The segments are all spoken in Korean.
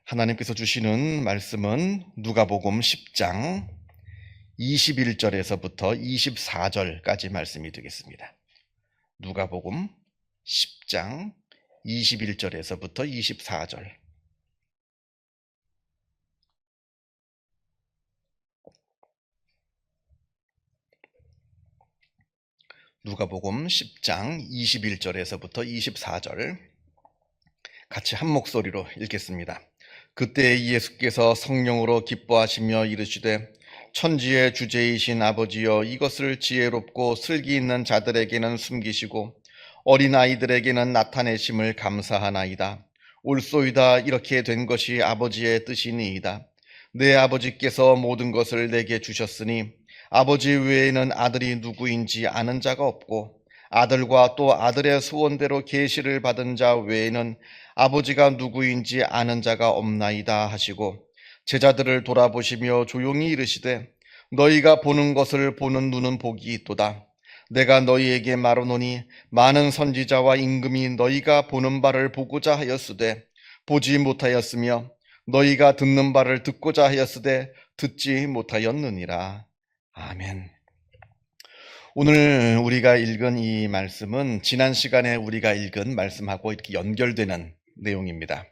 하나님께서 주시는 말씀은 누가복음 10장 21절에서부터 24절까지 말씀이 되겠습니다. 누가복음 10장 21절에서부터 24절. 누가복음 10장 21절에서부터 24절 같이 한 목소리로 읽겠습니다. 그때 예수께서 성령으로 기뻐하시며 이르시되 천지의 주제이신 아버지여, 이것을 지혜롭고 슬기 있는 자들에게는 숨기시고 어린아이들에게는 나타내심을 감사하나이다. 옳소이다. 이렇게 된 것이 아버지의 뜻이니이다. 내 아버지께서 모든 것을 내게 주셨으니 아버지 외에는 아들이 누구인지 아는 자가 없고 아들과 또 아들의 소원대로 계시를 받은 자 외에는 아버지가 누구인지 아는 자가 없나이다 하시고 제자들을 돌아보시며 조용히 이르시되 너희가 보는 것을 보는 눈은 복이 있도다. 내가 너희에게 말하노니 많은 선지자와 임금이 너희가 보는 바를 보고자 하였으되 보지 못하였으며 너희가 듣는 바를 듣고자 하였으되 듣지 못하였느니라. 아멘. 오늘 우리가 읽은 이 말씀은 지난 시간에 우리가 읽은 말씀하고 이렇게 연결되는 내용입니다.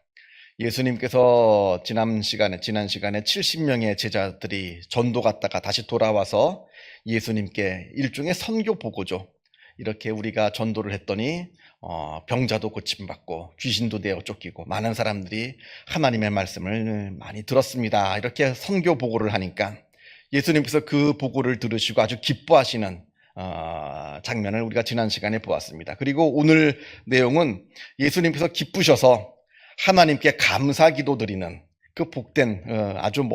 예수님께서 지난 시간에 70명의 제자들이 전도 갔다가 다시 돌아와서 예수님께 일종의 선교 보고죠. 이렇게 우리가 전도를 했더니 병자도 고침받고 귀신도 내어 쫓기고 많은 사람들이 하나님의 말씀을 많이 들었습니다. 이렇게 선교 보고를 하니까 예수님께서 그 보고를 들으시고 아주 기뻐하시는 장면을 우리가 지난 시간에 보았습니다. 그리고 오늘 내용은 예수님께서 기쁘셔서 하나님께 감사 기도 드리는 그 복된 아주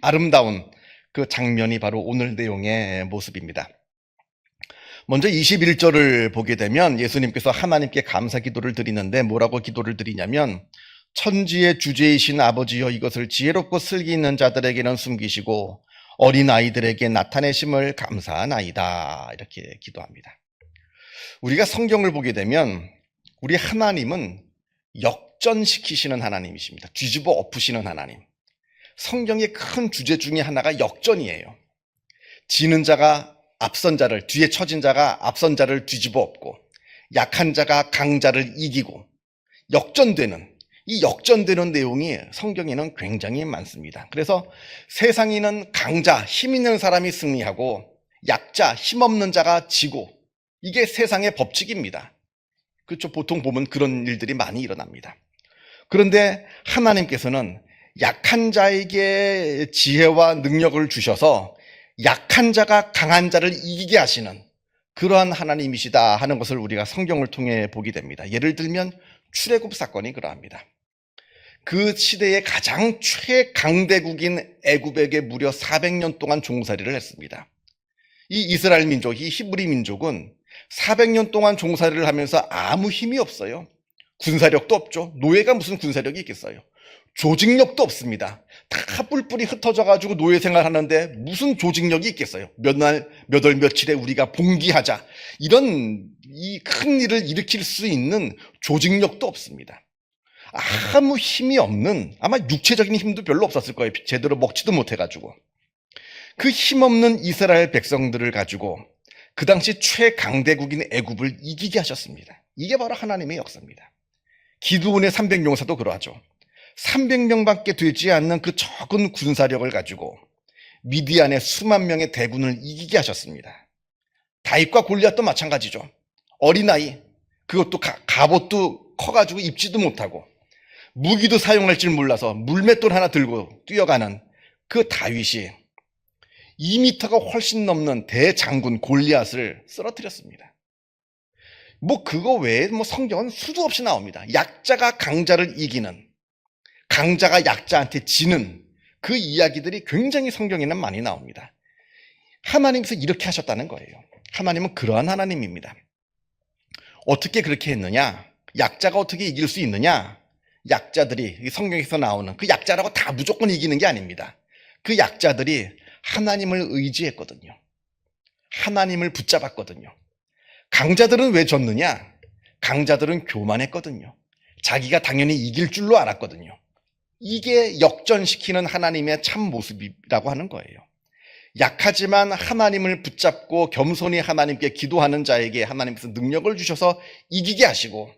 아름다운 그 장면이 바로 오늘 내용의 모습입니다. 먼저 21절을 보게 되면 예수님께서 하나님께 감사 기도를 드리는데 뭐라고 기도를 드리냐면 천지의 주제이신 아버지여, 이것을 지혜롭고 슬기 있는 자들에게는 숨기시고 어린아이들에게 나타내심을 감사하나이다, 이렇게 기도합니다. 우리가 성경을 보게 되면 우리 하나님은 역전시키시는 하나님이십니다. 뒤집어 엎으시는 하나님. 성경의 큰 주제 중에 하나가 역전이에요. 지는 자가 앞선 자를, 뒤에 처진 자가 앞선 자를 뒤집어 엎고 약한 자가 강자를 이기고 역전되는, 이 역전되는 내용이 성경에는 굉장히 많습니다. 그래서 세상에는 강자, 힘 있는 사람이 승리하고 약자, 힘없는 자가 지고, 이게 세상의 법칙입니다. 그렇죠. 보통 보면 그런 일들이 많이 일어납니다. 그런데 하나님께서는 약한 자에게 지혜와 능력을 주셔서 약한 자가 강한 자를 이기게 하시는 그러한 하나님이시다 하는 것을 우리가 성경을 통해 보게 됩니다. 예를 들면 출애굽 사건이 그러합니다. 그 시대의 가장 최강대국인 애굽에게 무려 400년 동안 종살이를 했습니다. 이 이스라엘 민족, 이 히브리 민족은 400년 동안 종살이를 하면서 아무 힘이 없어요. 군사력도 없죠. 노예가 무슨 군사력이 있겠어요. 조직력도 없습니다. 다 뿔뿔이 흩어져가지고 노예 생활하는데 무슨 조직력이 있겠어요. 몇 날, 몇 월, 며칠에 우리가 봉기하자, 이런 이 큰 일을 일으킬 수 있는 조직력도 없습니다. 아무 힘이 없는, 아마 육체적인 힘도 별로 없었을 거예요. 제대로 먹지도 못해가지고. 그 힘없는 이스라엘 백성들을 가지고 그 당시 최강대국인 애굽을 이기게 하셨습니다. 이게 바로 하나님의 역사입니다. 기드온의 300용사도 그러하죠. 300명밖에 되지 않는 그 적은 군사력을 가지고 미디안의 수만 명의 대군을 이기게 하셨습니다. 다윗과 골리앗도 마찬가지죠. 어린아이, 그것도 갑옷도 커가지고 입지도 못하고 무기도 사용할 줄 몰라서 물맷돌 하나 들고 뛰어가는 그 다윗이 2m가 훨씬 넘는 대장군 골리앗을 쓰러뜨렸습니다. 그거 외에 성경은 수도 없이 나옵니다. 약자가 강자를 이기는, 강자가 약자한테 지는 그 이야기들이 굉장히 성경에는 많이 나옵니다. 하나님께서 이렇게 하셨다는 거예요. 하나님은 그러한 하나님입니다. 어떻게 그렇게 했느냐? 약자가 어떻게 이길 수 있느냐? 약자들이, 성경에서 나오는 그 약자라고 다 무조건 이기는 게 아닙니다. 그 약자들이 하나님을 의지했거든요. 하나님을 붙잡았거든요. 강자들은 왜 졌느냐? 강자들은 교만했거든요. 자기가 당연히 이길 줄로 알았거든요. 이게 역전시키는 하나님의 참 모습이라고 하는 거예요. 약하지만 하나님을 붙잡고 겸손히 하나님께 기도하는 자에게 하나님께서 능력을 주셔서 이기게 하시고,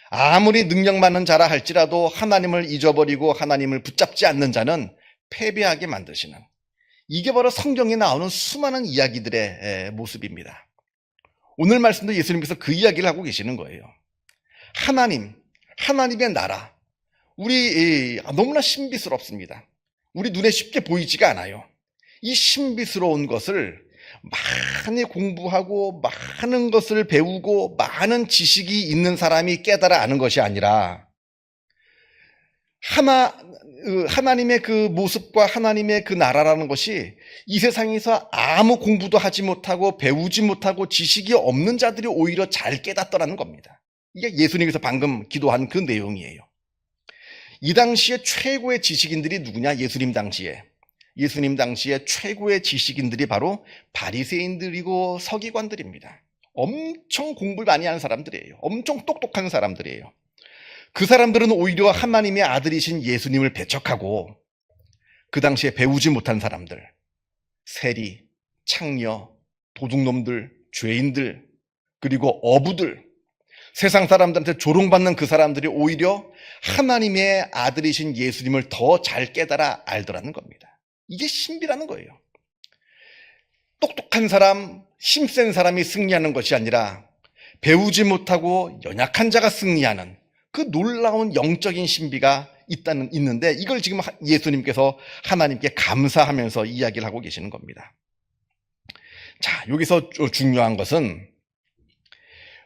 아무리 능력 많은 자라 할지라도 하나님을 잊어버리고 하나님을 붙잡지 않는 자는 패배하게 만드시는, 이게 바로 성경에 나오는 수많은 이야기들의 모습입니다. 오늘 말씀도 예수님께서 그 이야기를 하고 계시는 거예요. 하나님의 나라, 우리 너무나 신비스럽습니다. 우리 눈에 쉽게 보이지가 않아요. 이 신비스러운 것을 많이 공부하고 많은 것을 배우고 많은 지식이 있는 사람이 깨달아 아는 것이 아니라, 하나님의 그 모습과 하나님의 그 나라라는 것이 이 세상에서 아무 공부도 하지 못하고 배우지 못하고 지식이 없는 자들이 오히려 잘 깨닫더라는 겁니다. 이게 예수님께서 방금 기도한 그 내용이에요. 이 당시에 최고의 지식인들이 누구냐? 예수님 당시에 최고의 지식인들이 바로 바리새인들이고 서기관들입니다. 엄청 공부를 많이 하는 사람들이에요. 엄청 똑똑한 사람들이에요. 그 사람들은 오히려 하나님의 아들이신 예수님을 배척하고, 그 당시에 배우지 못한 사람들, 세리, 창녀, 도둑놈들, 죄인들, 그리고 어부들, 세상 사람들한테 조롱받는 그 사람들이 오히려 하나님의 아들이신 예수님을 더 잘 깨달아 알더라는 겁니다. 이게 신비라는 거예요. 똑똑한 사람, 힘센 사람이 승리하는 것이 아니라 배우지 못하고 연약한 자가 승리하는 그 놀라운 영적인 신비가 있는데, 이걸 지금 예수님께서 하나님께 감사하면서 이야기를 하고 계시는 겁니다. 자, 여기서 중요한 것은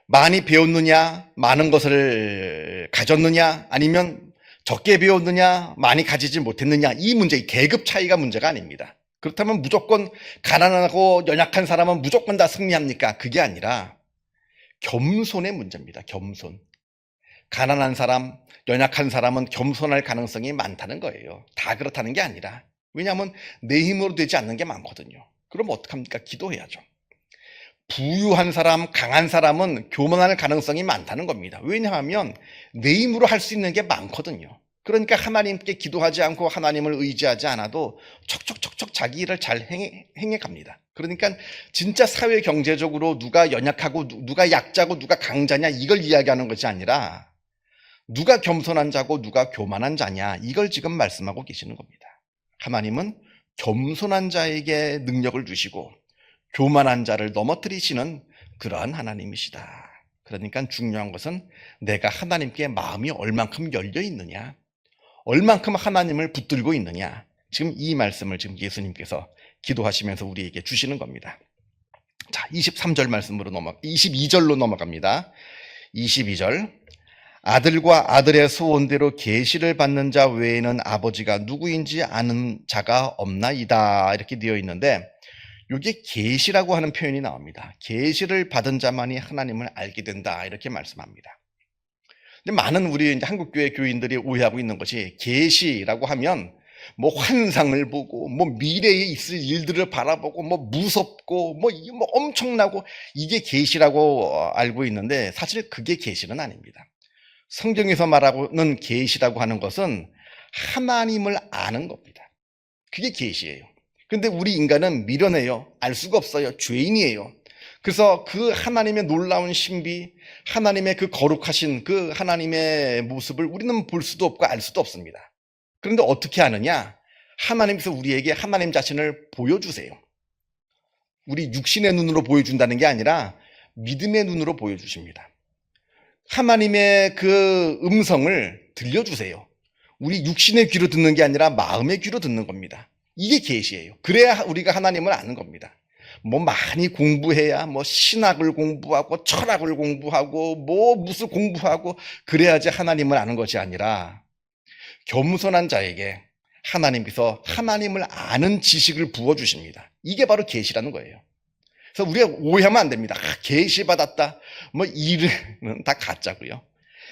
많이 배웠느냐, 많은 것을 가졌느냐, 아니면 적게 배웠느냐, 많이 가지지 못했느냐, 이 문제, 이 계급 차이가 문제가 아닙니다. 그렇다면 무조건 가난하고 연약한 사람은 무조건 다 승리합니까? 그게 아니라 겸손의 문제입니다. 겸손. 가난한 사람, 연약한 사람은 겸손할 가능성이 많다는 거예요. 다 그렇다는 게 아니라. 왜냐하면 내 힘으로 되지 않는 게 많거든요. 그럼 어떡합니까? 기도해야죠. 부유한 사람, 강한 사람은 교만할 가능성이 많다는 겁니다. 왜냐하면 내 힘으로 할 수 있는 게 많거든요. 그러니까 하나님께 기도하지 않고 하나님을 의지하지 않아도 척척척척 자기 일을 잘 행해 갑니다. 그러니까 진짜 사회 경제적으로 누가 연약하고 누가 약자고 누가 강자냐, 이걸 이야기하는 것이 아니라 누가 겸손한 자고 누가 교만한 자냐, 이걸 지금 말씀하고 계시는 겁니다. 하나님은 겸손한 자에게 능력을 주시고 교만한 자를 넘어뜨리시는 그러한 하나님이시다. 그러니까 중요한 것은 내가 하나님께 마음이 얼만큼 열려 있느냐, 얼만큼 하나님을 붙들고 있느냐, 지금 이 말씀을 지금 예수님께서 기도하시면서 우리에게 주시는 겁니다. 자, 23절 말씀으로 22절로 넘어갑니다. 22절. 아들과 아들의 소원대로 계시를 받는 자 외에는 아버지가 누구인지 아는 자가 없나이다, 이렇게 되어 있는데, 이게 계시라고 하는 표현이 나옵니다. 계시를 받은 자만이 하나님을 알게 된다, 이렇게 말씀합니다. 근데 많은 우리 이제 한국교회 교인들이 오해하고 있는 것이, 계시라고 하면 뭐 환상을 보고 뭐 미래에 있을 일들을 바라보고 뭐 무섭고 뭐 엄청나고, 이게 계시라고 알고 있는데 사실 그게 계시는 아닙니다. 성경에서 말하고는 계시라고 하는 것은 하나님을 아는 겁니다. 그게 계시예요. 근데 우리 인간은 미련해요. 알 수가 없어요. 죄인이에요. 그래서 그 하나님의 놀라운 신비, 하나님의 그 거룩하신 그 하나님의 모습을 우리는 볼 수도 없고 알 수도 없습니다. 그런데 어떻게 아느냐? 하나님께서 우리에게 하나님 자신을 보여주세요. 우리 육신의 눈으로 보여준다는 게 아니라 믿음의 눈으로 보여주십니다. 하나님의 그 음성을 들려주세요. 우리 육신의 귀로 듣는 게 아니라 마음의 귀로 듣는 겁니다. 이게 계시예요. 그래야 우리가 하나님을 아는 겁니다. 뭐 많이 공부해야 뭐 신학을 공부하고 철학을 공부하고 뭐 무슨 공부하고 그래야지 하나님을 아는 것이 아니라, 겸손한 자에게 하나님께서 하나님을 아는 지식을 부어주십니다. 이게 바로 계시라는 거예요. 그래서 우리가 오해하면 안 됩니다. 계시 받았다, 뭐 이는 다 가짜고요.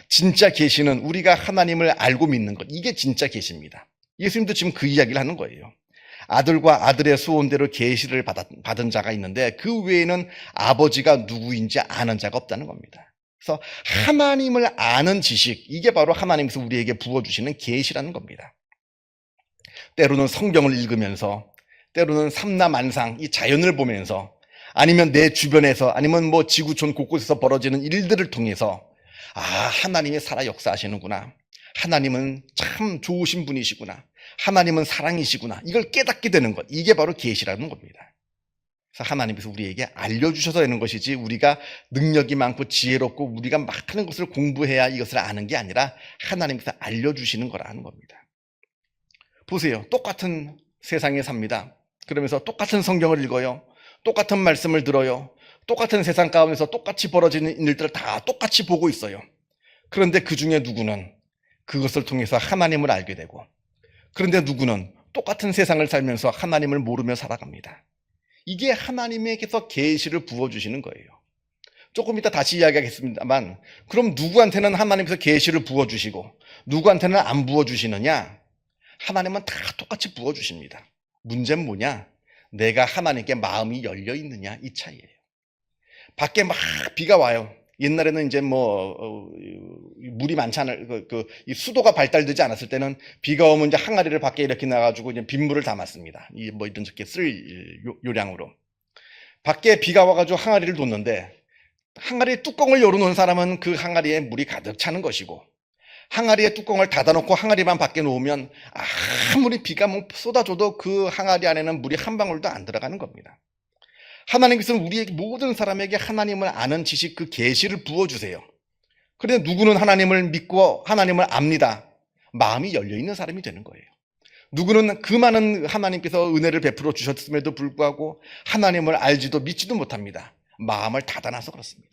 진짜 계시는 우리가 하나님을 알고 믿는 것, 이게 진짜 계시입니다. 예수님도 지금 그 이야기를 하는 거예요. 아들과 아들의 소원대로 계시를 받은 자가 있는데 그 외에는 아버지가 누구인지 아는 자가 없다는 겁니다. 그래서 하나님을 아는 지식, 이게 바로 하나님께서 우리에게 부어주시는 계시라는 겁니다. 때로는 성경을 읽으면서, 때로는 삼라만상 이 자연을 보면서, 아니면 내 주변에서, 아니면 뭐 지구촌 곳곳에서 벌어지는 일들을 통해서 하나님이 살아 역사하시는구나, 하나님은 참 좋으신 분이시구나, 하나님은 사랑이시구나, 이걸 깨닫게 되는 것, 이게 바로 계시라는 겁니다. 그래서 하나님께서 우리에게 알려주셔서 되는 것이지, 우리가 능력이 많고 지혜롭고 우리가 많은 것을 공부해야 이것을 아는 게 아니라 하나님께서 알려주시는 거라는 겁니다. 보세요. 똑같은 세상에 삽니다. 그러면서 똑같은 성경을 읽어요. 똑같은 말씀을 들어요. 똑같은 세상 가운데서 똑같이 벌어지는 일들을 다 똑같이 보고 있어요. 그런데 그 중에 누구는 그것을 통해서 하나님을 알게 되고, 그런데 누구는 똑같은 세상을 살면서 하나님을 모르며 살아갑니다. 이게 하나님께서 계시를 부어주시는 거예요. 조금 이따 다시 이야기하겠습니다만, 그럼 누구한테는 하나님께서 계시를 부어주시고 누구한테는 안 부어주시느냐? 하나님은 다 똑같이 부어주십니다. 문제는 뭐냐? 내가 하나님께 마음이 열려 있느냐, 이 차이예요. 밖에 막 비가 와요. 옛날에는 이제 물이 많지 않을, 이 수도가 발달되지 않았을 때는 비가 오면 이제 항아리를 밖에 이렇게 놔가지고 이제 빗물을 담았습니다. 이런 적게 쓸 요량으로. 밖에 비가 와가지고 항아리를 뒀는데, 항아리 뚜껑을 열어놓은 사람은 그 항아리에 물이 가득 차는 것이고, 항아리에 뚜껑을 닫아놓고 항아리만 밖에 놓으면 아무리 비가 쏟아져도 그 항아리 안에는 물이 한 방울도 안 들어가는 겁니다. 하나님께서는 우리 모든 사람에게 하나님을 아는 지식, 그 계시를 부어주세요. 그런데 누구는 하나님을 믿고 하나님을 압니다. 마음이 열려있는 사람이 되는 거예요. 누구는 그 많은 하나님께서 은혜를 베풀어 주셨음에도 불구하고 하나님을 알지도 믿지도 못합니다. 마음을 닫아놔서 그렇습니다.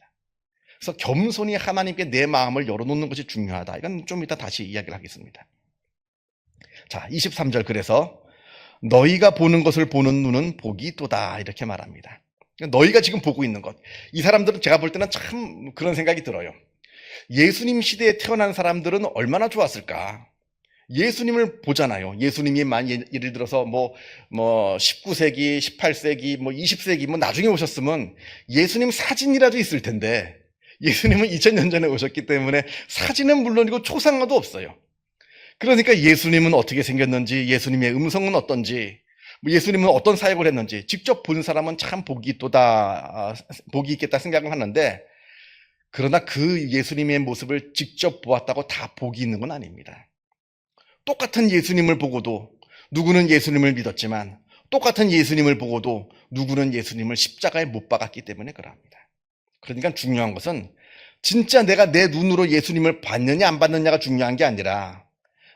그래서 겸손히 하나님께 내 마음을 열어놓는 것이 중요하다. 이건 좀 이따 다시 이야기를 하겠습니다. 자, 23절, 그래서 너희가 보는 것을 보는 눈은 복이 있도다, 이렇게 말합니다. 너희가 지금 보고 있는 것, 이 사람들은 제가 볼 때는 참 그런 생각이 들어요. 예수님 시대에 태어난 사람들은 얼마나 좋았을까? 예수님을 보잖아요. 예수님이 예를 들어서 19세기, 18세기, 20세기, 나중에 오셨으면 예수님 사진이라도 있을 텐데, 예수님은 2000년 전에 오셨기 때문에 사진은 물론이고 초상화도 없어요. 그러니까 예수님은 어떻게 생겼는지, 예수님의 음성은 어떤지, 예수님은 어떤 사역을 했는지 직접 본 사람은 참 복이 있겠다 생각을 하는데, 그러나 그 예수님의 모습을 직접 보았다고 다 복이 있는 건 아닙니다. 똑같은 예수님을 보고도 누구는 예수님을 믿었지만, 똑같은 예수님을 보고도 누구는 예수님을 십자가에 못 박았기 때문에 그럽니다. 그러니까 중요한 것은 진짜 내가 내 눈으로 예수님을 봤느냐 안 봤느냐가 중요한 게 아니라,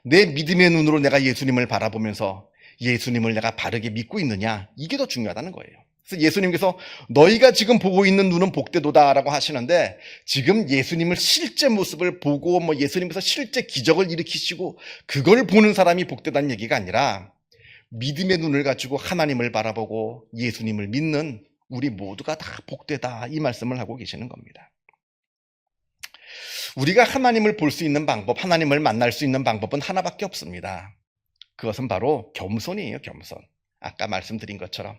내 믿음의 눈으로 내가 예수님을 바라보면서 예수님을 내가 바르게 믿고 있느냐, 이게 더 중요하다는 거예요. 그래서 예수님께서 너희가 지금 보고 있는 눈은 복되도다라고 하시는데, 지금 예수님을 실제 모습을 보고 예수님께서 실제 기적을 일으키시고 그걸 보는 사람이 복되다는 얘기가 아니라, 믿음의 눈을 가지고 하나님을 바라보고 예수님을 믿는 우리 모두가 다 복되다, 이 말씀을 하고 계시는 겁니다. 우리가 하나님을 볼 수 있는 방법, 하나님을 만날 수 있는 방법은 하나밖에 없습니다. 그것은 바로 겸손이에요, 겸손. 아까 말씀드린 것처럼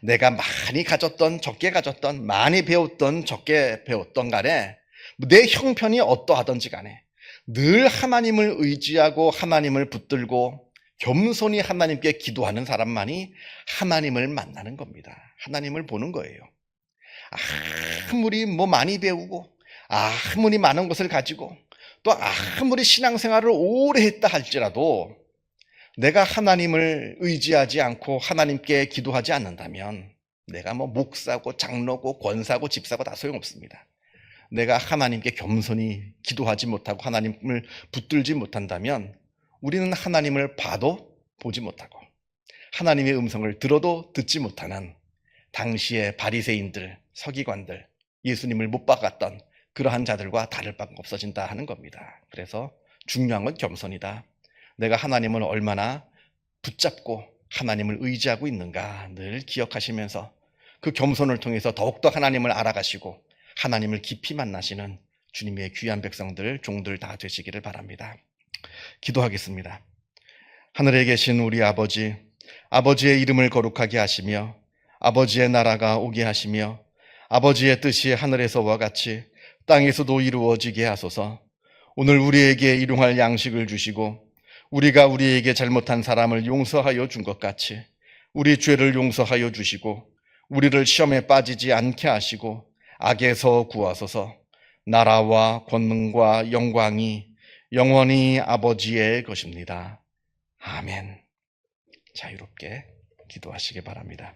내가 많이 가졌던 적게 가졌던, 많이 배웠던 적게 배웠던 간에, 내 형편이 어떠하든지 간에 늘 하나님을 의지하고 하나님을 붙들고 겸손히 하나님께 기도하는 사람만이 하나님을 만나는 겁니다. 하나님을 보는 거예요. 아무리 많이 배우고 아무리 많은 것을 가지고 또 아무리 신앙생활을 오래 했다 할지라도 내가 하나님을 의지하지 않고 하나님께 기도하지 않는다면, 내가 목사고 장로고 권사고 집사고 다 소용없습니다. 내가 하나님께 겸손히 기도하지 못하고 하나님을 붙들지 못한다면 우리는 하나님을 봐도 보지 못하고 하나님의 음성을 들어도 듣지 못하는 당시의 바리새인들, 서기관들, 예수님을 못 박았던 그러한 자들과 다를 바가 없어진다 하는 겁니다. 그래서 중요한 건 겸손이다. 내가 하나님을 얼마나 붙잡고 하나님을 의지하고 있는가 늘 기억하시면서 그 겸손을 통해서 더욱더 하나님을 알아가시고 하나님을 깊이 만나시는 주님의 귀한 백성들, 종들 다 되시기를 바랍니다. 기도하겠습니다. 하늘에 계신 우리 아버지, 아버지의 이름을 거룩하게 하시며 아버지의 나라가 오게 하시며 아버지의 뜻이 하늘에서와 같이 땅에서도 이루어지게 하소서. 오늘 우리에게 일용할 양식을 주시고 우리가 우리에게 잘못한 사람을 용서하여 준 것 같이 우리 죄를 용서하여 주시고 우리를 시험에 빠지지 않게 하시고 악에서 구하소서. 나라와 권능과 영광이 영원히 아버지의 것입니다. 아멘. 자유롭게 기도하시기 바랍니다.